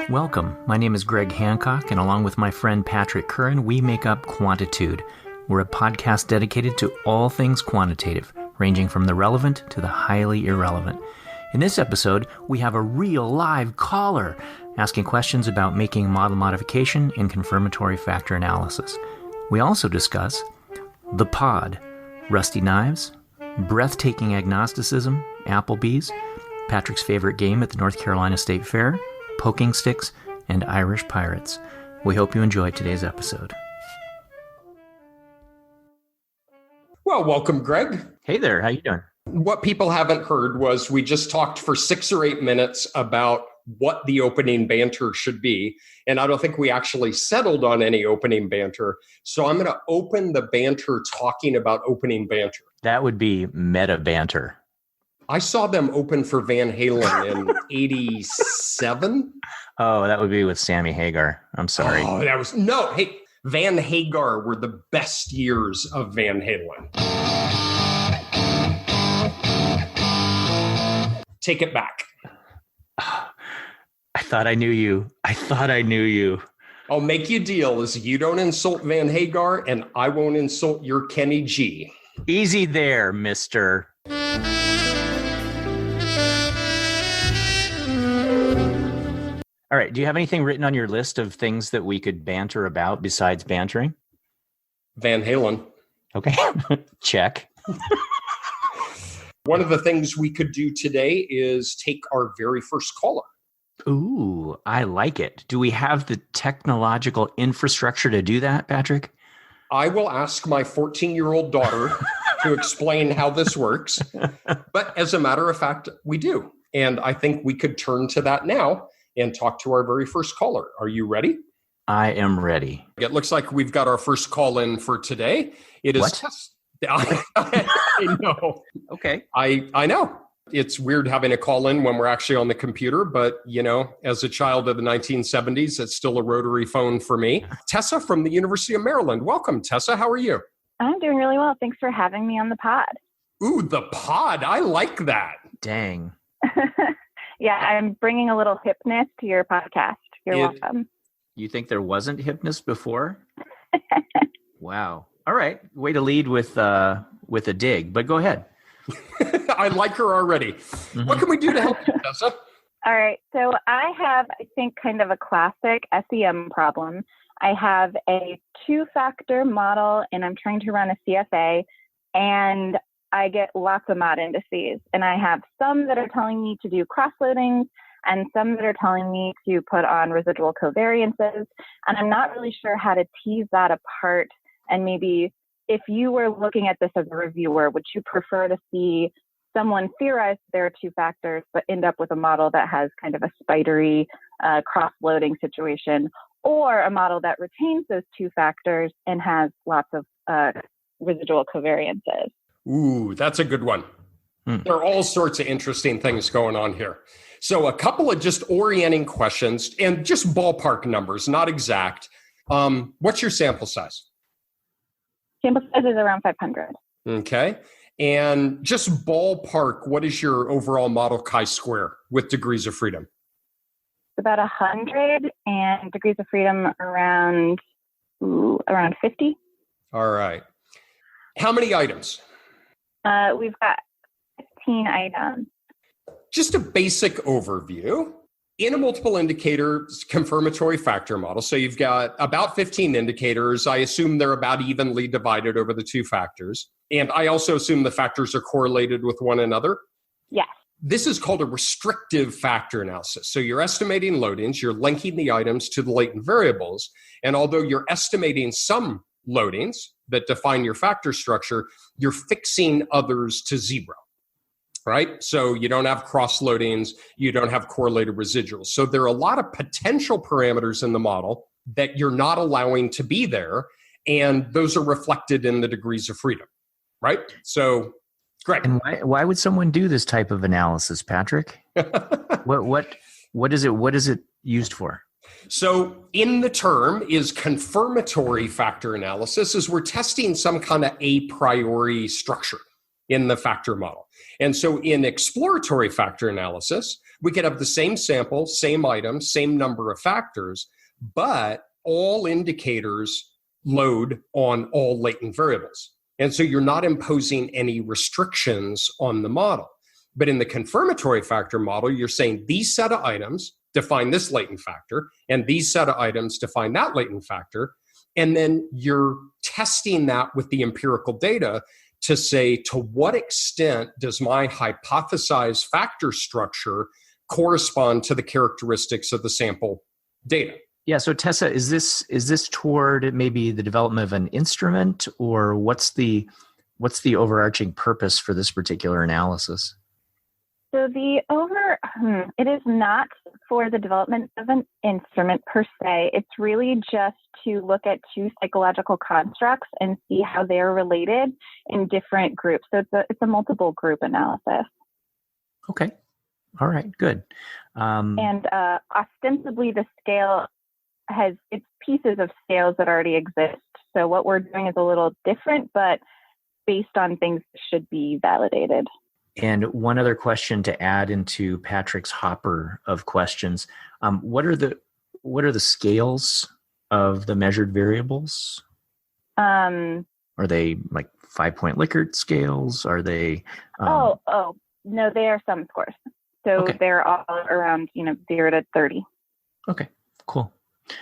Welcome. My name is Greg Hancock, and along with my friend Patrick Curran, we make up Quantitude. We're a podcast dedicated to all things quantitative, ranging from the relevant to the highly irrelevant. In this episode, we have a real live caller asking questions about making model modification and confirmatory factor analysis. We also discuss the pod, rusty knives, breathtaking agnosticism, Applebees, Patrick's favorite game at the North Carolina State Fair, poking sticks, and Irish pirates. We hope you enjoyed today's episode. Well, welcome, Greg. Hey there, how you doing? What people haven't heard was we just talked for 6 or 8 minutes about what the opening banter should be, and I don't think we actually settled on any opening banter. So I'm going to open the banter talking about opening banter. That would be meta banter. I saw them open for Van Halen in 87. Oh, that would be with Sammy Hagar. I'm sorry. Oh, hey, Van Hagar were the best years of Van Halen. Take it back. I thought I knew you. I'll make you a deal is you don't insult Van Hagar and I won't insult your Kenny G. Easy there, mister. All right. Do you have anything written on your list of things that we could banter about besides bantering? Van Halen. Okay. Check. One of the things we could do today is take our very first caller. Ooh, I like it. Do we have the technological infrastructure to do that, Patrick? I will ask my 14-year-old daughter to explain how this works. But as a matter of fact, we do. And I think we could turn to that now and talk to our very first caller. Are you ready? I am ready. It looks like we've got our first call in for today. It is What? I know. Okay. I know. It's weird having a call in when we're actually on the computer, but as a child of the 1970s, it's still a rotary phone for me. Tessa from the University of Maryland. Welcome, Tessa. How are you? I'm doing really well. Thanks for having me on the pod. Ooh, the pod. I like that. Dang. Yeah, I'm bringing a little hipness to your podcast. You're welcome. You think there wasn't hipness before? Wow. All right. Way to lead with a dig, but go ahead. I like her already. Mm-hmm. What can we do to help you, Tessa? All right. So I have, I think, kind of a classic SEM problem. I have a 2-factor model, and I'm trying to run a CFA, and I get lots of mod indices. And I have some that are telling me to do cross-loadings and some that are telling me to put on residual covariances. And I'm not really sure how to tease that apart. And maybe if you were looking at this as a reviewer, would you prefer to see someone theorize there are 2 factors, but end up with a model that has kind of a spidery cross-loading situation, or a model that retains those 2 factors and has lots of residual covariances? Ooh, that's a good one. There are all sorts of interesting things going on here. So a couple of just orienting questions and just ballpark numbers, not exact. What's your sample size? Sample size is around 500. Okay. And just ballpark, what is your overall model chi-square with degrees of freedom? It's about 100 and degrees of freedom around 50. All right. How many items? We've got 15 items. Just a basic overview. In a multiple indicator confirmatory factor model, so you've got about 15 indicators. I assume they're about evenly divided over the 2 factors. And I also assume the factors are correlated with one another. Yes. This is called a restrictive factor analysis. So you're estimating loadings, you're linking the items to the latent variables. And although you're estimating some loadings that define your factor structure, you're fixing others to 0. Right? So you don't have cross loadings, you don't have correlated residuals. So there are a lot of potential parameters in the model that you're not allowing to be there, and those are reflected in the degrees of freedom, right? So, great. And why would someone do this type of analysis, Patrick? What is it used for? So in the term is confirmatory factor analysis, is we're testing some kind of a priori structure in the factor model. And so in exploratory factor analysis, We could have the same sample, same item, same number of factors, but all indicators load on all latent variables. And so you're not imposing any restrictions on the model. But in the confirmatory factor model, you're saying these set of items define this latent factor, and these set of items define that latent factor. And then you're testing that with the empirical data to say, to what extent does my hypothesized factor structure correspond to the characteristics of the sample data? Yeah. So Tessa, is this toward maybe the development of an instrument, or what's the overarching purpose for this particular analysis? So it is not for the development of an instrument per se. It's really just to look at two psychological constructs and see how they're related in different groups. So it's a multiple group analysis. Okay. All right. Good. And ostensibly the scale has its pieces of scales that already exist. So what we're doing is a little different, but based on things that should be validated. And one other question to add into Patrick's hopper of questions: what are the scales of the measured variables? Are they like 5-point Likert scales? Are they? No, they are sum scores. So okay. They're all around 0 to 30. Okay, cool.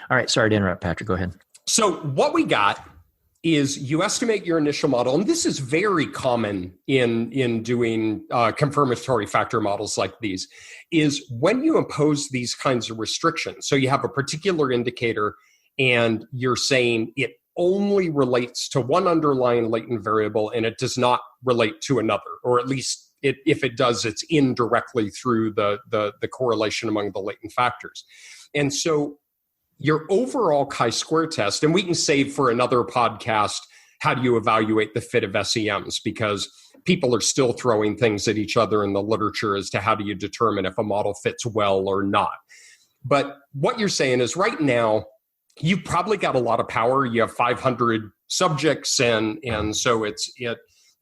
All right, sorry to interrupt, Patrick. Go ahead. So what we got is you estimate your initial model, and this is very common in doing confirmatory factor models like these, is when you impose these kinds of restrictions. So you have a particular indicator, and you're saying it only relates to one underlying latent variable, and it does not relate to another, or at least if it does, it's indirectly through the correlation among the latent factors. And so your overall chi-square test, and we can save for another podcast, how do you evaluate the fit of SEMs? Because people are still throwing things at each other in the literature as to how do you determine if a model fits well or not. But what you're saying is right now, you've probably got a lot of power. You have 500 subjects, and so you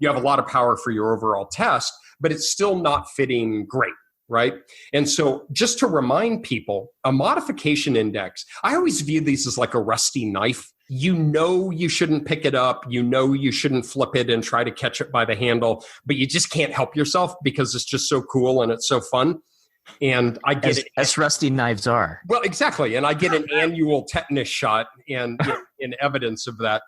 have a lot of power for your overall test, but it's still not fitting great. Right? And so just to remind people, a modification index, I always view these as like a rusty knife. You shouldn't pick it up. You shouldn't flip it and try to catch it by the handle, but you just can't help yourself because it's just so cool and it's so fun. And I get it. As rusty knives are. Well, exactly. And I get an annual tetanus shot and in evidence of that.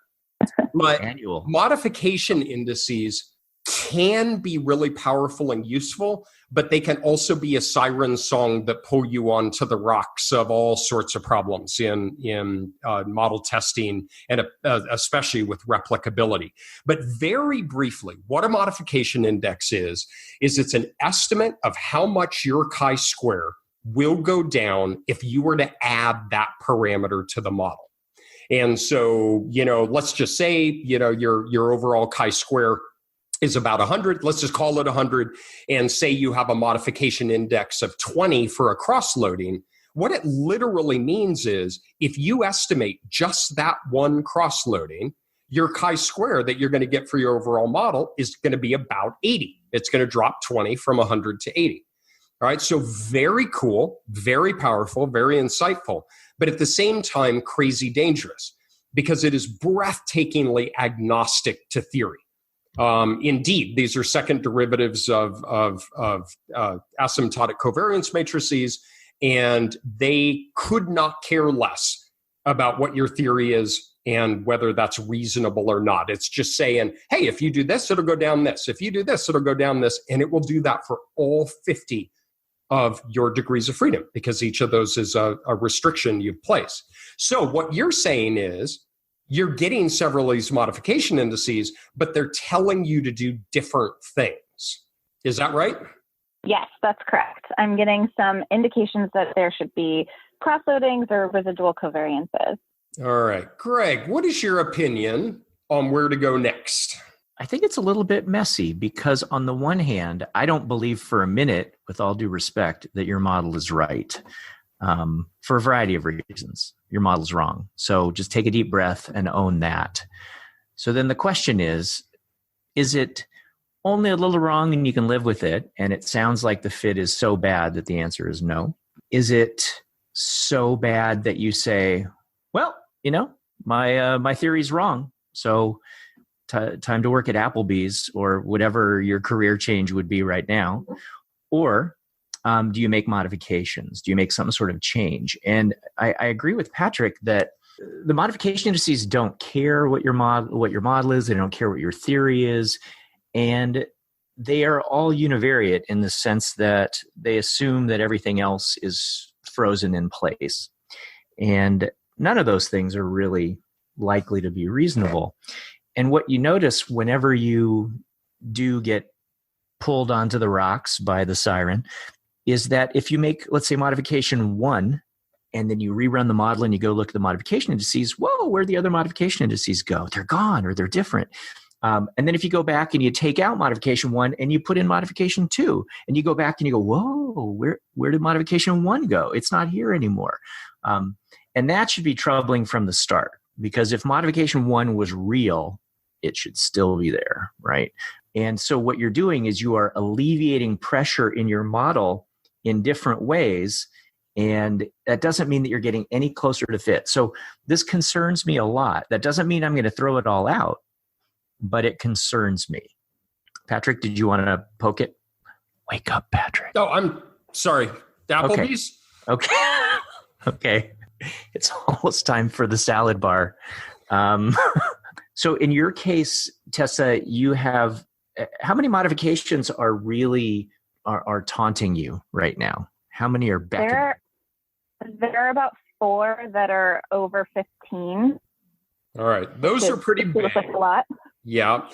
But modification indices can be really powerful and useful, but they can also be a siren song that pull you onto the rocks of all sorts of problems in model testing, and especially with replicability. But very briefly, what a modification index is it's an estimate of how much your chi-square will go down if you were to add that parameter to the model. And so, let's just say, your overall chi-square is about 100. Let's just call it 100 and say you have a modification index of 20 for a cross-loading. What it literally means is if you estimate just that one cross-loading, your chi-square that you're going to get for your overall model is going to be about 80. It's going to drop 20 from 100 to 80. All right, so very cool, very powerful, very insightful, but at the same time, crazy dangerous because it is breathtakingly agnostic to theory. Indeed, these are second derivatives of asymptotic covariance matrices, and they could not care less about what your theory is and whether that's reasonable or not. It's just saying, hey, if you do this, it'll go down this. If you do this, it'll go down this, and it will do that for all 50 of your degrees of freedom because each of those is a restriction you place. So what you're saying is, you're getting several of these modification indices, but they're telling you to do different things. Is that right? Yes, that's correct. I'm getting some indications that there should be cross-loadings or residual covariances. All right. Greg, what is your opinion on where to go next? I think it's a little bit messy because on the one hand, I don't believe for a minute, with all due respect, that your model is right. For a variety of reasons. Your model's wrong. So just take a deep breath and own that. So then the question is it only a little wrong and you can live with it, and it sounds like the fit is so bad that the answer is no? Is it so bad that you say, well, my theory's wrong, so time to work at Applebees or whatever your career change would be right now? Or do you make modifications? Do you make some sort of change? And I agree with Patrick that the modification indices don't care what your model is. They don't care what your theory is. And they are all univariate in the sense that they assume that everything else is frozen in place. And none of those things are really likely to be reasonable. And what you notice whenever you do get pulled onto the rocks by the siren is that if you make, let's say, modification 1, and then you rerun the model and you go look at the modification indices, whoa, where'd the other modification indices go? They're gone or they're different. And then if you go back and you take out modification 1 and you put in modification 2, and you go back and you go, whoa, where did modification 1 go? It's not here anymore. And that should be troubling from the start, because if modification 1 was real, it should still be there, right? And so what you're doing is you are alleviating pressure in your model in different ways, and that doesn't mean that you're getting any closer to fit. So this concerns me a lot. That doesn't mean I'm going to throw it all out, but it concerns me. Patrick, did you want to poke it? Wake up, Patrick. Oh, I'm sorry. Applebees? Okay. Okay. It's almost time for the salad bar. So in your case, Tessa, you have, how many modifications are really are taunting you right now? How many are back? There are about 4 that are over 15. All right. Those are pretty big. Looks like a lot. Yeah.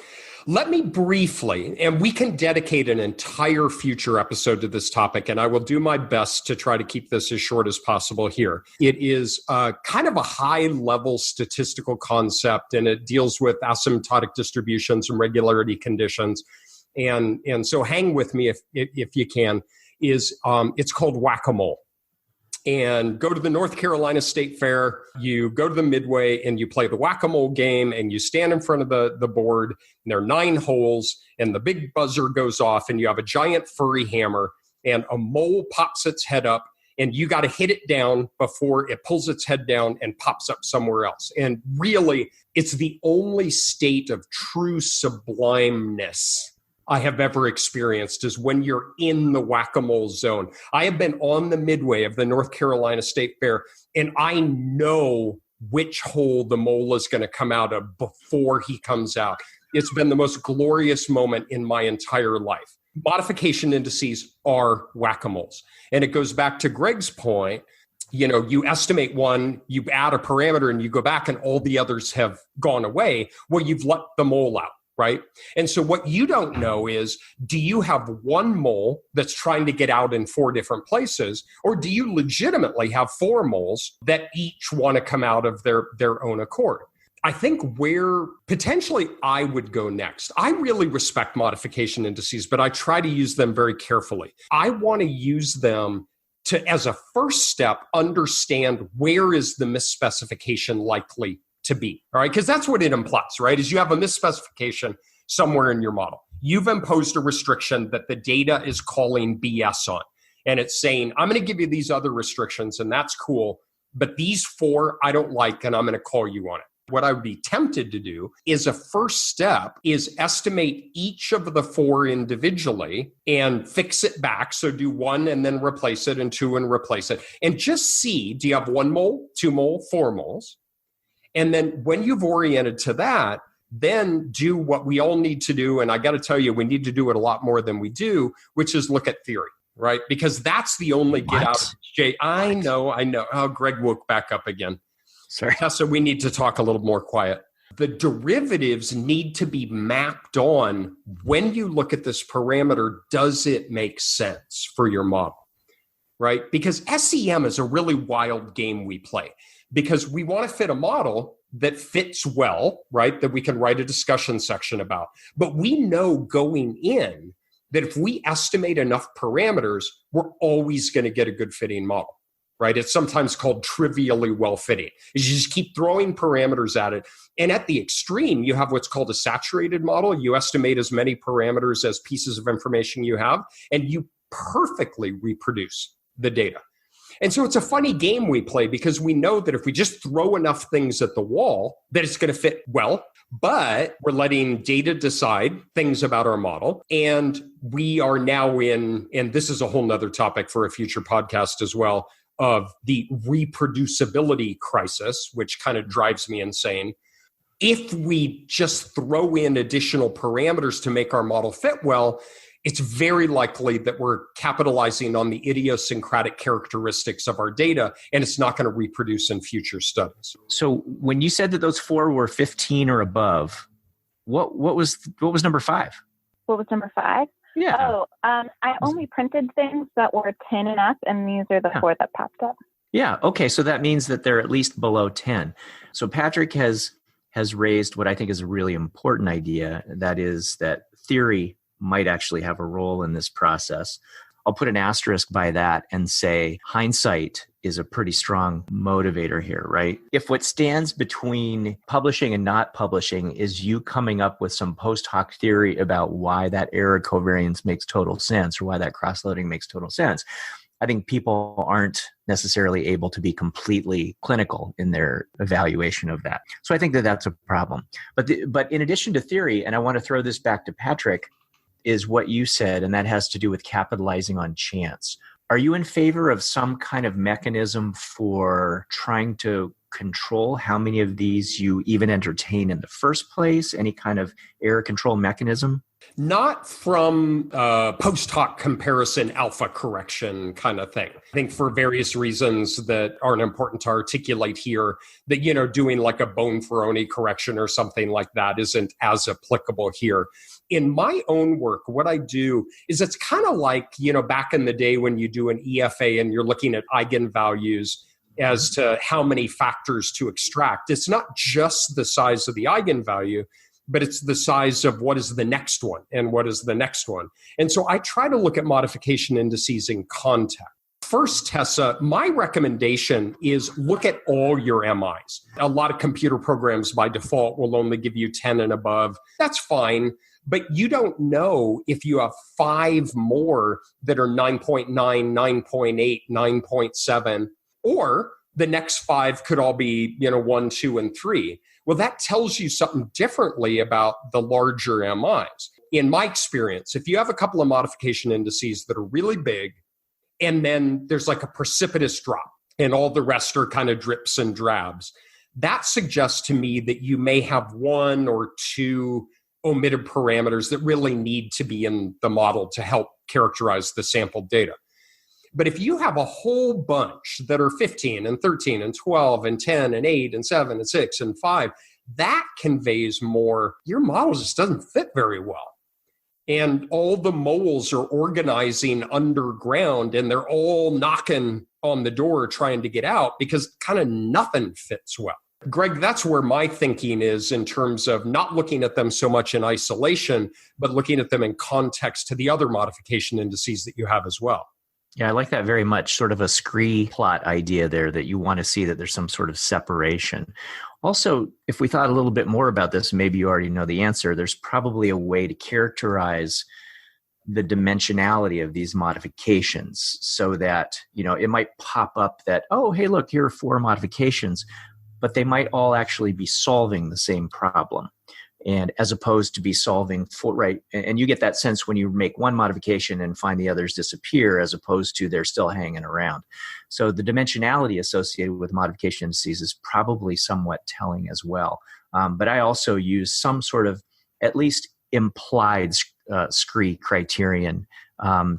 Let me briefly, and we can dedicate an entire future episode to this topic, and I will do my best to try to keep this as short as possible here. It is kind of a high-level statistical concept, and it deals with asymptotic distributions and regularity conditions. And so hang with me if you can. It's called Whac-a-Mole. And go to the North Carolina State Fair, you go to the Midway and you play the Whac-a-Mole game, and you stand in front of the board, and there are 9 holes, and the big buzzer goes off, and you have a giant furry hammer, and a mole pops its head up, and you got to hit it down before it pulls its head down and pops up somewhere else. And really, it's the only state of true sublimeness I have ever experienced is when you're in the Whac-a-Mole zone. I have been on the Midway of the North Carolina State Fair, and I know which hole the mole is going to come out of before he comes out. It's been the most glorious moment in my entire life. Modification indices are Whac-a-Moles. And it goes back to Greg's point. You estimate one, you add a parameter, and you go back and all the others have gone away. Well, you've let the mole out. Right? And so what you don't know is, do you have one mole that's trying to get out in 4 different places, or do you legitimately have 4 moles that each want to come out of their own accord? I think where potentially I would go next, I really respect modification indices, but I try to use them very carefully. I want to use them to, as a first step, understand where is the misspecification likely to be, all right? Because that's what it implies, right? Is you have a misspecification somewhere in your model. You've imposed a restriction that the data is calling BS on. And it's saying, I'm going to give you these other restrictions, and that's cool, but these 4 I don't like, and I'm going to call you on it. What I would be tempted to do is a first step is estimate each of the 4 individually and fix it back. So do 1 and then replace it, and 2 and replace it. And just see, do you have 1 mole, 2 mole, 4 moles? And then when you've oriented to that, then do what we all need to do. And I got to tell you, we need to do it a lot more than we do, which is look at theory, right? Because that's the only get out of Jay. I know. Oh, Greg woke back up again. Sorry. Tessa, we need to talk a little more quiet. The derivatives need to be mapped on when you look at this parameter, does it make sense for your model, right? Because SEM is a really wild game we play. Because we want to fit a model that fits well, right? That we can write a discussion section about. But we know going in that if we estimate enough parameters, we're always going to get a good fitting model, right? It's sometimes called trivially well-fitting. You just keep throwing parameters at it. And at the extreme, you have what's called a saturated model. You estimate as many parameters as pieces of information you have, and you perfectly reproduce the data. And so it's a funny game we play because we know that if we just throw enough things at the wall, that it's going to fit well, but we're letting data decide things about our model. And we are now in, and this is a whole nother topic for a future podcast as well, of the reproducibility crisis, which kind of drives me insane. If we just throw in additional parameters to make our model fit well, it's very likely that we're capitalizing on the idiosyncratic characteristics of our data, and it's not going to reproduce in future studies. So when you said that those 4 were 15 or above, what was number 5? What was number 5? Yeah. Oh, I only printed things that were 10 and up, and these are the 4 that popped up. Yeah. Okay. So that means that they're at least below 10. So Patrick has raised what I think is a really important idea. That is that theory might actually have a role in this process. I'll put an asterisk by that and say hindsight is a pretty strong motivator here, right? If what stands between publishing and not publishing is you coming up with some post hoc theory about why that error covariance makes total sense or why that cross-loading makes total sense, I think people aren't necessarily able to be completely clinical in their evaluation of that. So I think that that's a problem. But in addition to theory, and I want to throw this back to Patrick, is what you said, and that has to do with capitalizing on chance. Are you in favor of some kind of mechanism for trying to control how many of these you even entertain in the first place? Any kind of error control mechanism? Not from post hoc comparison alpha correction kind of thing. I think for various reasons that aren't important to articulate here, that, doing like a Bonferroni correction or something like that isn't as applicable here. In my own work, what I do is it's kind of like, back in the day when you do an EFA and you're looking at eigenvalues as to how many factors to extract. It's not just the size of the eigenvalue, but it's the size of what is the next one and what is the next one. And so I try to look at modification indices in context. First, Tessa, my recommendation is look at all your MIs. A lot of computer programs by default will only give you 10 and above. That's fine. But you don't know if you have 5 more that are 9.9, 9.8, 9.7, or the next 5 could all be, 1, 2, and 3. Well, that tells you something differently about the larger MIs. In my experience, if you have a couple of modification indices that are really big, and then there's like a precipitous drop, and all the rest are kind of drips and drabs, that suggests to me that you may have 1 or 2 omitted parameters that really need to be in the model to help characterize the sample data. But if you have a whole bunch that are 15 and 13 and 12 and 10 and 8 and 7 and 6 and 5, that conveys more, your model just doesn't fit very well. And all the moles are organizing underground and they're all knocking on the door trying to get out because kind of nothing fits well. Greg, that's where my thinking is in terms of not looking at them so much in isolation, but looking at them in context to the other modification indices that you have as well. Yeah, I like that very much, sort of a scree plot idea there, that you want to see that there's some sort of separation. Also, if we thought a little bit more about this, maybe you already know the answer, there's probably a way to characterize the dimensionality of these modifications so that, it might pop up that, oh, hey, look, here are 4 modifications, but they might all actually be solving the same problem. And as opposed to be solving for, right, and you get that sense when you make one modification and find the others disappear, as opposed to they're still hanging around. So the dimensionality associated with modification indices is probably somewhat telling as well. But I also use some sort of at least implied scree criterion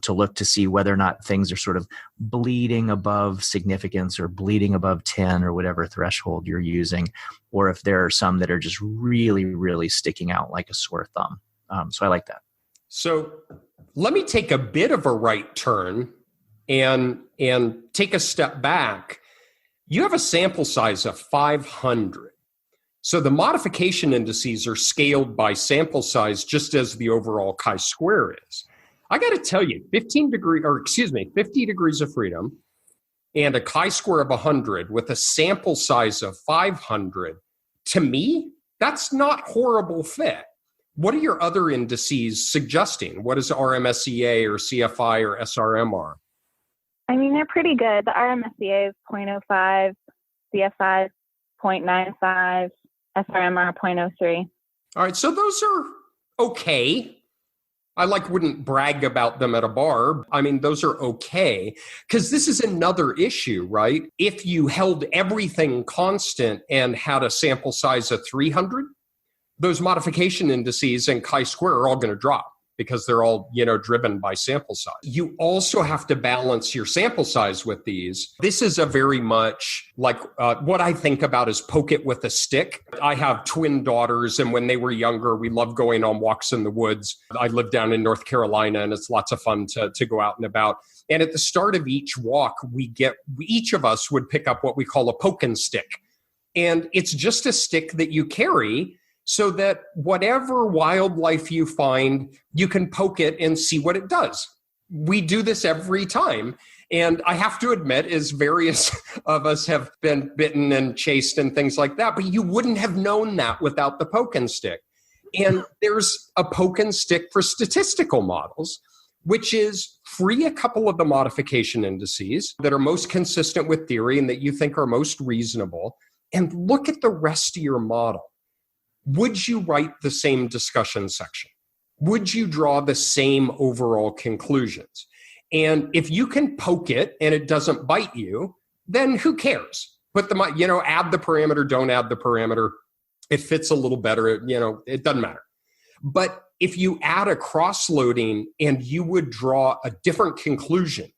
to look to see whether or not things are sort of bleeding above significance or bleeding above 10 or whatever threshold you're using, or if there are some that are just really, really sticking out like a sore thumb. So I like that. So let me take a bit of a right turn and take a step back. You have a sample size of 500. So the modification indices are scaled by sample size just as the overall chi-square is. I got to tell you, 50 degrees of freedom and a chi-square of 100 with a sample size of 500, to me, that's not horrible fit. What are your other indices suggesting? What is RMSEA or CFI or SRMR? I mean, they're pretty good. The RMSEA is 0.05, CFI is 0.95, SRMR 0.03. All right, so those are okay. I wouldn't brag about them at a bar. I mean, those are okay. Because this is another issue, right? If you held everything constant and had a sample size of 300, those modification indices and chi-square are all going to drop because they're all, driven by sample size. You also have to balance your sample size with these. This is a very much like what I think about is poke it with a stick. I have twin daughters, and when they were younger, we loved going on walks in the woods. I live down in North Carolina, and it's lots of fun to go out and about. And at the start of each walk, each of us would pick up what we call a poke and stick. And it's just a stick that you carry so that whatever wildlife you find, you can poke it and see what it does. We do this every time. And I have to admit, as various of us have been bitten and chased and things like that, but you wouldn't have known that without the poke and stick. And there's a poke and stick for statistical models, which is free a couple of the modification indices that are most consistent with theory and that you think are most reasonable, and look at the rest of your model. Would you write the same discussion section? Would you draw the same overall conclusions? And if you can poke it and it doesn't bite you, then who cares? Add the parameter, don't add the parameter. It fits a little better, it doesn't matter. But if you add a cross-loading and you would draw a different conclusion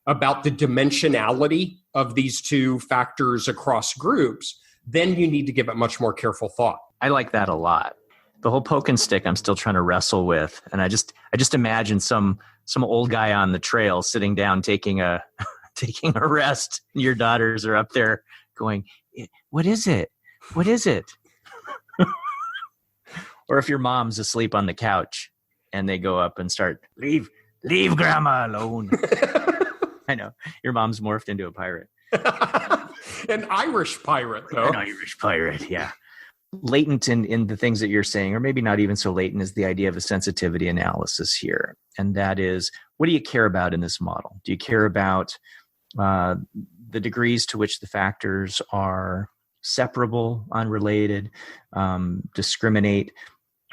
about the dimensionality of these two factors across groups, then you need to give it much more careful thought. I like that a lot. The whole poke and stick I'm still trying to wrestle with. And I just imagine some old guy on the trail sitting down taking a rest. Your daughters are up there going, "What is it? What is it?" Or if your mom's asleep on the couch and they go up and start, leave grandma alone. I know. Your mom's morphed into a pirate. An Irish pirate, though. An Irish pirate, yeah. Latent in the things that you're saying, or maybe not even so latent, is the idea of a sensitivity analysis here. And that is, what do you care about in this model? Do you care about the degrees to which the factors are separable, unrelated, discriminate?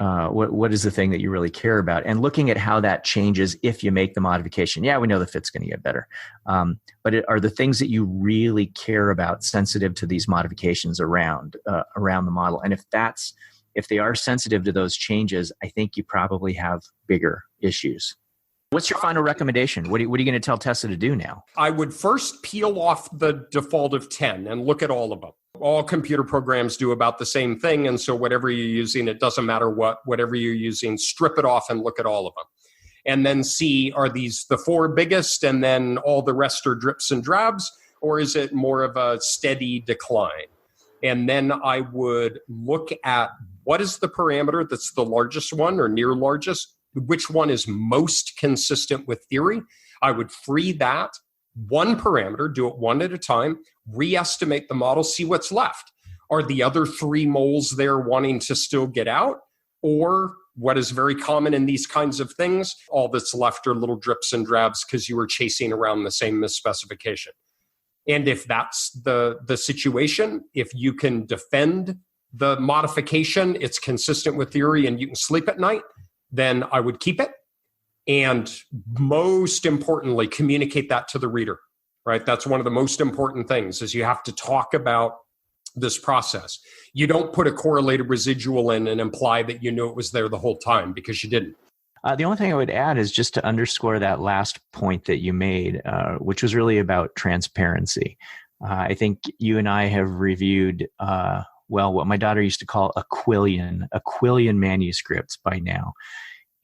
What is the thing that you really care about? And looking at how that changes if you make the modification. Yeah, we know the fit's going to get better. But are the things that you really care about sensitive to these modifications around the model? And if they are sensitive to those changes, I think you probably have bigger issues. What's your final recommendation? What are you going to tell Tessa to do now? I would first peel off the default of 10 and look at all of them. All computer programs do about the same thing. And so whatever you're using, it doesn't matter whatever you're using, strip it off and look at all of them. And then see, are these the four biggest and then all the rest are drips and drabs? Or is it more of a steady decline? And then I would look at what is the parameter that's the largest one or near largest? Which one is most consistent with theory? I would free that one parameter, do it one at a time, re-estimate the model, see what's left. Are the other three moles there wanting to still get out? Or what is very common in these kinds of things, all that's left are little drips and drabs because you were chasing around the same misspecification. And if that's the situation, if you can defend the modification, it's consistent with theory and you can sleep at night, then I would keep it. And most importantly, communicate that to the reader, right? That's one of the most important things is you have to talk about this process. You don't put a correlated residual in and imply that you knew it was there the whole time because you didn't. The only thing I would add is just to underscore that last point that you made, which was really about transparency. I think you and I have reviewed, what my daughter used to call a quillion manuscripts by now.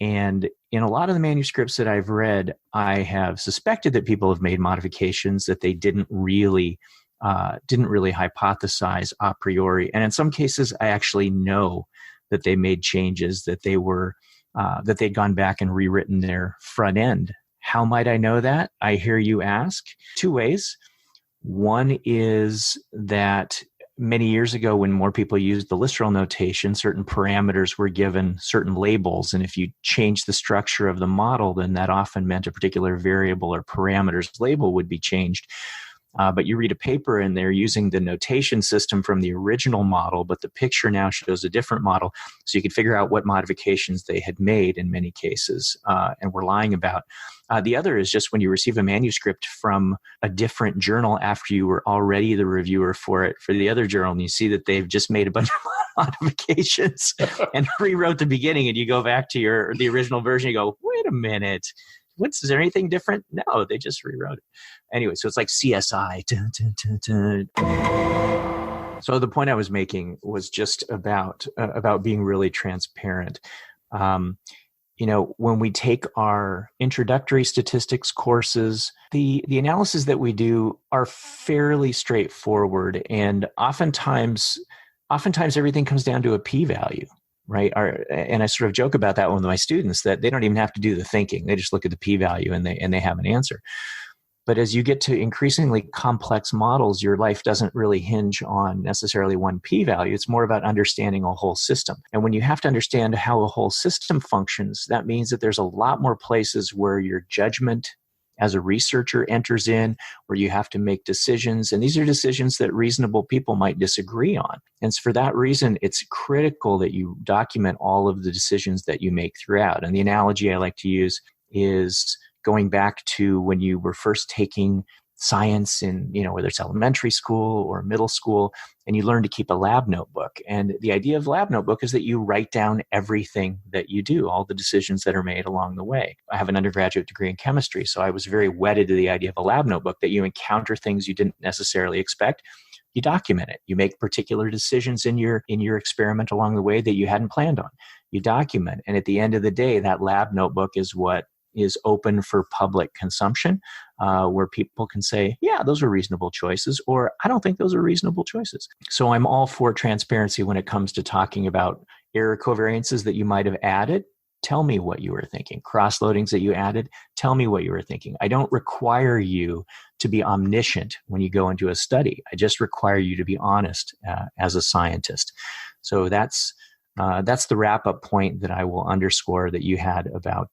And in a lot of the manuscripts that I've read, I have suspected that people have made modifications that they didn't really hypothesize a priori. And in some cases, I actually know that they made changes, that that they'd gone back and rewritten their front end. How might I know that? I hear you ask. Two ways. One is that many years ago, when more people used the literal notation, certain parameters were given certain labels. And if you change the structure of the model, then that often meant a particular variable or parameter's label would be changed. But you read a paper and they're using the notation system from the original model, but the picture now shows a different model. So you could figure out what modifications they had made in many cases and were lying about. The other is just when you receive a manuscript from a different journal after you were already the reviewer for it for the other journal, and you see that they've just made a bunch of modifications and rewrote the beginning, and you go back to the original version, you go, wait a minute. Is there anything different? No, they just rewrote it. Anyway, so it's like CSI. Dun, dun, dun, dun. So the point I was making was just about being really transparent. When we take our introductory statistics courses, the analysis that we do are fairly straightforward, and oftentimes everything comes down to a p-value. Right. And I sort of joke about that with my students that they don't even have to do the thinking. They just look at the p-value and they have an answer. But as you get to increasingly complex models, your life doesn't really hinge on necessarily one p-value. It's more about understanding a whole system. And when you have to understand how a whole system functions, that means that there's a lot more places where your judgment as a researcher enters in, where you have to make decisions. And these are decisions that reasonable people might disagree on. And for that reason, it's critical that you document all of the decisions that you make throughout. And the analogy I like to use is going back to when you were first taking science in, whether it's elementary school or middle school, and you learn to keep a lab notebook. And the idea of lab notebook is that you write down everything that you do, all the decisions that are made along the way. I have an undergraduate degree in chemistry, so I was very wedded to the idea of a lab notebook, that you encounter things you didn't necessarily expect. You document it. You make particular decisions in your experiment along the way that you hadn't planned on. You document. And at the end of the day, that lab notebook is what is open for public consumption, where people can say, yeah, those are reasonable choices, or I don't think those are reasonable choices. So I'm all for transparency when it comes to talking about error covariances that you might have added. Tell me what you were thinking. Cross-loadings that you added, tell me what you were thinking. I don't require you to be omniscient when you go into a study. I just require you to be honest as a scientist. So that's the wrap-up point that I will underscore that you had about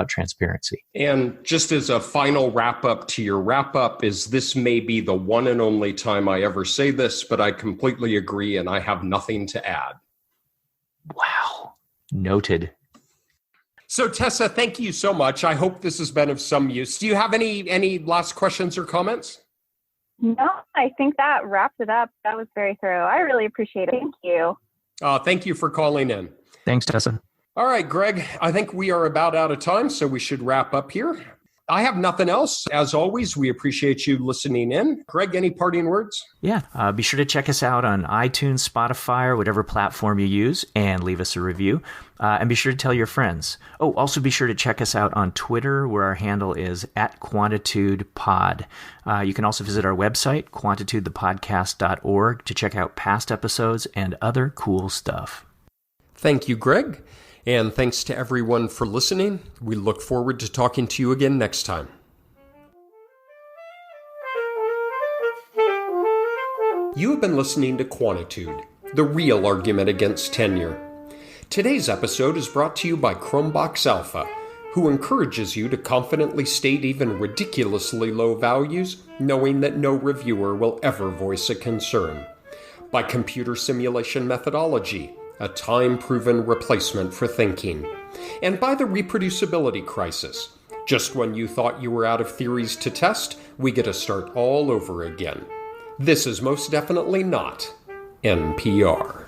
transparency. And just as a final wrap-up to your wrap-up, is this may be the one and only time I ever say this, but I completely agree and I have nothing to add. Wow. Noted. So Tessa, thank you so much. I hope this has been of some use. Do you have any last questions or comments? No, I think that wraps it up. That was very thorough. I really appreciate it. Thank you. Thank you for calling in. Thanks, Tessa. All right, Greg, I think we are about out of time, so we should wrap up here. I have nothing else. As always, we appreciate you listening in. Greg, any parting words? Yeah, be sure to check us out on iTunes, Spotify, or whatever platform you use, and leave us a review. And be sure to tell your friends. Oh, also be sure to check us out on Twitter, where our handle is @QuantitudePod. You can also visit our website, quantitudethepodcast.org, to check out past episodes and other cool stuff. Thank you, Greg. And thanks to everyone for listening. We look forward to talking to you again next time. You have been listening to Quantitude, the real argument against tenure. Today's episode is brought to you by Chromebox Alpha, who encourages you to confidently state even ridiculously low values, knowing that no reviewer will ever voice a concern. By Computer Simulation Methodology, a time-proven replacement for thinking. And by the reproducibility crisis. Just when you thought you were out of theories to test, we get to start all over again. This is most definitely not NPR.